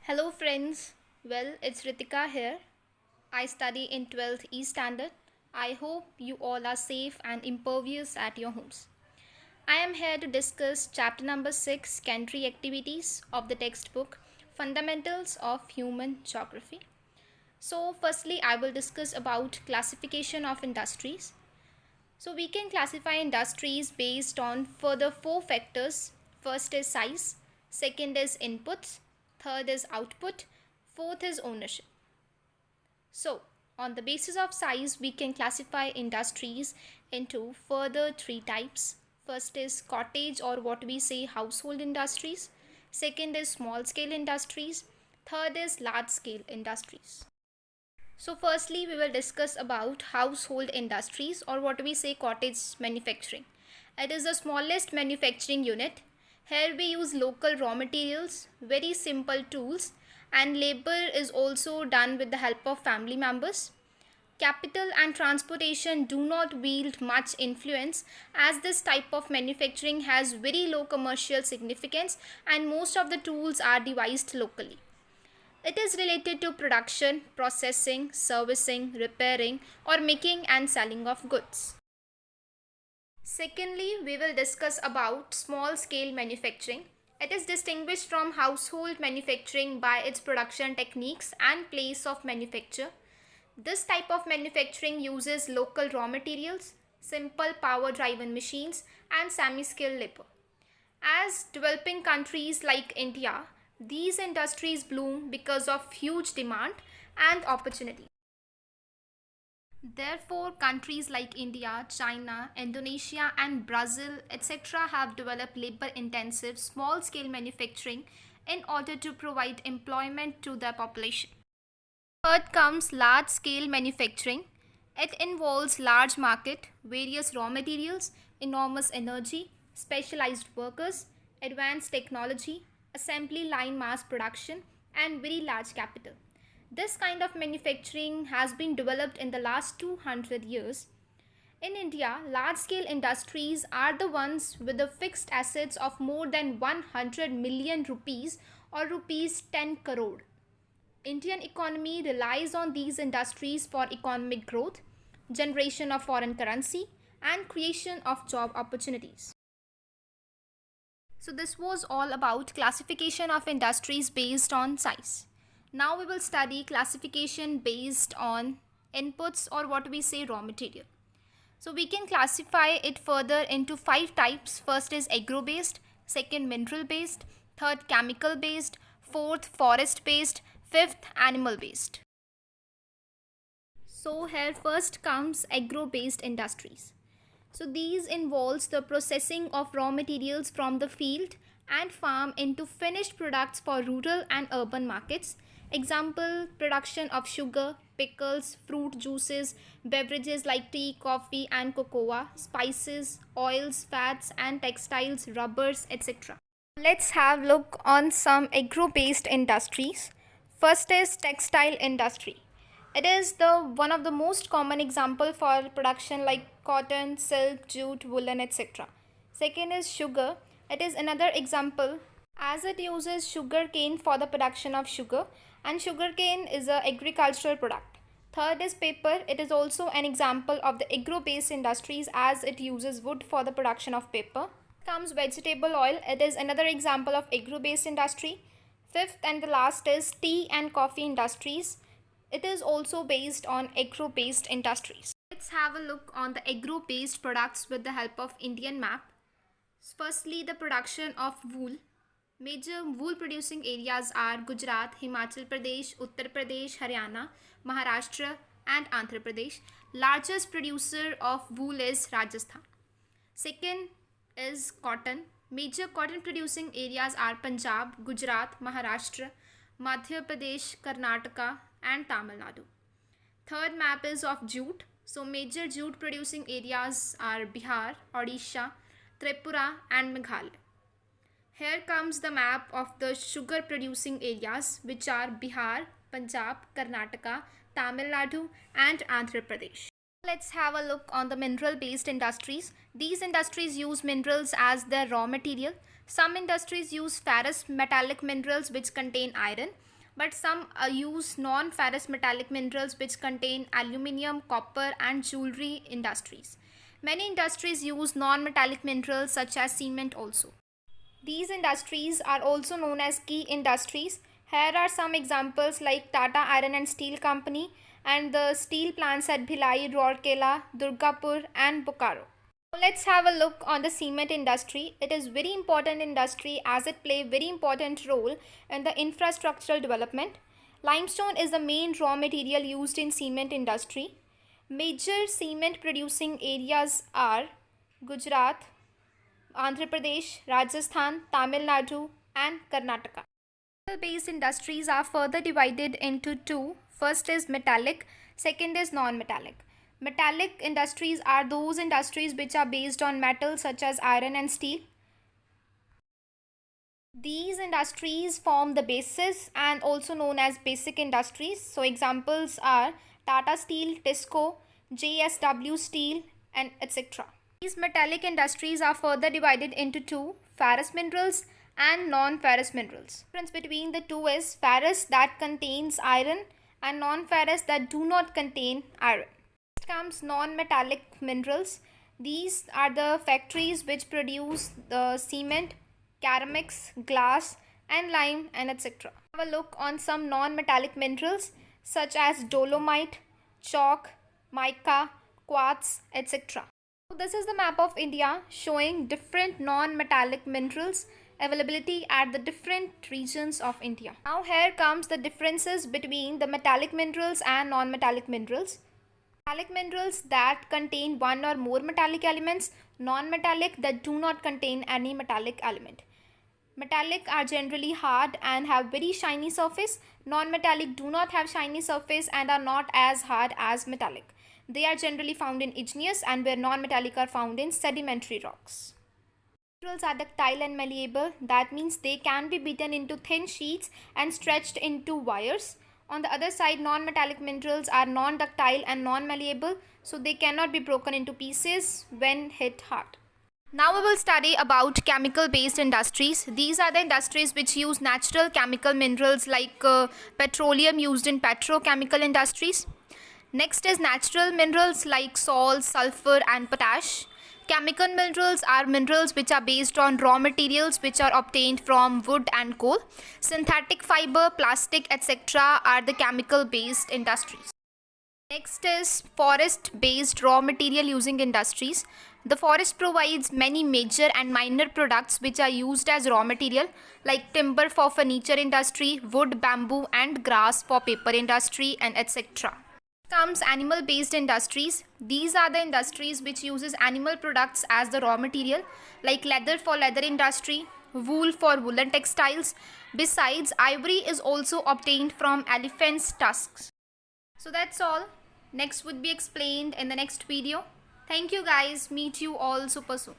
Hello friends. Well, it's Ritika here. I study in 12th E Standard. I hope you all are safe and impervious at your homes. I am here to discuss chapter number 6 secondary activities of the textbook Fundamentals of Human Geography. So, firstly, I will discuss about classification of industries. So, we can classify industries based on further four factors. First is size, second is inputs, third is output, fourth is ownership. So, on the basis of size, we can classify industries into further three types. First is cottage or what we say household industries, second is small scale industries, third is large scale industries. So firstly, we will discuss about household industries or what we say cottage manufacturing. It is the smallest manufacturing unit. Here we use local raw materials, very simple tools, and labor is also done with the help of family members. Capital and transportation do not wield much influence as this type of manufacturing has very low commercial significance and most of the tools are devised locally. It is related to production, processing, servicing, repairing, or making and selling of goods. Secondly, we will discuss about small scale manufacturing. It is distinguished from household manufacturing by its production techniques and place of manufacture. This type of manufacturing uses local raw materials, simple power driven machines, and semi skilled labor. As developing countries like India, these industries bloom because of huge demand and opportunity. Therefore, countries like India, China, Indonesia, and Brazil, etc., have developed labor intensive small scale manufacturing in order to provide employment to their population. Third comes large scale manufacturing. It involves large market, various raw materials, enormous energy, specialized workers, advanced technology, assembly line mass production, and very large capital. This kind of manufacturing has been developed in the last 200 years. In India, large scale industries are the ones with the fixed assets of more than 100 million rupees or rupees 10 crore. Indian economy relies on these industries for economic growth, generation of foreign currency, and creation of job opportunities. So this was all about classification of industries based on size. Now we will study classification based on inputs or what we say raw material. So we can classify it further into five types. First is agro based, second mineral based, third chemical based, fourth forest based, fifth animal based. So here first comes agro based industries. So these involves the processing of raw materials from the field and farm into finished products for rural and urban markets. Example, production of sugar, pickles, fruit juices, beverages like tea, coffee and cocoa, spices, oils, fats and textiles, rubbers, etc. Let's have a look on some agro-based industries. First is textile industry. It is the one of the most common example for production like cotton, silk, jute, woolen, etc. Second is sugar. It is another example as it uses sugar cane for the production of sugar and sugar cane is a agricultural product. Third is paper. It is also an example of the agro-based industries as it uses wood for the production of paper. Comes vegetable oil. It is another example of agro-based industry. Fifth and the last is tea and coffee industries. It is also based on agro-based industries. Let's have a look on the agro-based products with the help of Indian map. Firstly, the production of wool. Major wool producing areas are Gujarat, Himachal Pradesh, Uttar Pradesh, Haryana, Maharashtra and Andhra Pradesh. Largest producer of wool is Rajasthan. Second is cotton. Major cotton producing areas are Punjab, Gujarat, Maharashtra, Madhya Pradesh, Karnataka and Tamil Nadu. Third map is of jute. So major jute producing areas are Bihar, Odisha, Tripura and Meghalaya. Here comes the map of the sugar producing areas which are Bihar, Punjab, Karnataka, Tamil Nadu and Andhra Pradesh. Let's have a look on the mineral based industries. These industries use minerals as their raw material. Some industries use ferrous metallic minerals which contain iron. but some use non-ferrous metallic minerals which contain aluminium, copper and jewelry industries. Many industries use non-metallic minerals such as cement also. These industries are also known as key industries. Here are some examples like Tata Iron and Steel Company and the steel plants at Bhilai, Rourkela, Durgapur and Bokaro. Let's have a look on the cement industry. It is very important industry as it play very important role in the infrastructural development. Limestone is the main raw material used in cement industry. Major cement producing areas are Gujarat, Andhra Pradesh, Rajasthan, Tamil Nadu and Karnataka. Metal-based industries are further divided into two. First is metallic, second is non-metallic. Metallic industries are those industries which are based on metals such as iron and steel. These industries form the basis and also known as basic industries. So examples are Tata Steel, Tisco, JSW Steel and etc. These metallic industries are further divided into two, ferrous minerals and non-ferrous minerals. The difference between the two is ferrous that contains iron and non-ferrous that do not contain iron. Next comes non-metallic minerals. These are the factories which produce the cement, ceramics, glass and lime and etc. Have a look on some non-metallic minerals such as dolomite, chalk, mica, quartz, etc. So this is the map of India showing different non-metallic minerals availability at the different regions of India. Now here comes the differences between the metallic minerals and non-metallic minerals. Metallic minerals that contain one or more metallic elements, non-metallic that do not contain any metallic element. Metallic are generally hard and have very shiny surface. Non-metallic do not have shiny surface and are not as hard as metallic. They are generally found in igneous and where non-metallic are found in sedimentary rocks. Minerals are ductile and malleable. That means they can be beaten into thin sheets and stretched into wires. On the other side, non-metallic minerals are non-ductile and non-malleable, so they cannot be broken into pieces when hit hard. Now we will study about chemical based industries. These are the industries which use natural chemical minerals like petroleum used in petrochemical industries. Next is natural minerals like salt, sulfur and potash. Chemical minerals are minerals which are based on raw materials which are obtained from wood and coal. Synthetic fiber, plastic, etc. are the chemical based industries. Next is forest based raw material using industries. The forest provides many major and minor products which are used as raw material like timber for furniture industry, wood, bamboo and grass for paper industry and etc. Comes animal based industries. These are the industries which uses animal products as the raw material like leather for leather industry, wool for woolen textiles. Besides, ivory is also obtained from elephants' tusks. So that's all. Next would be explained in the next video. Thank you guys. Meet you all super soon.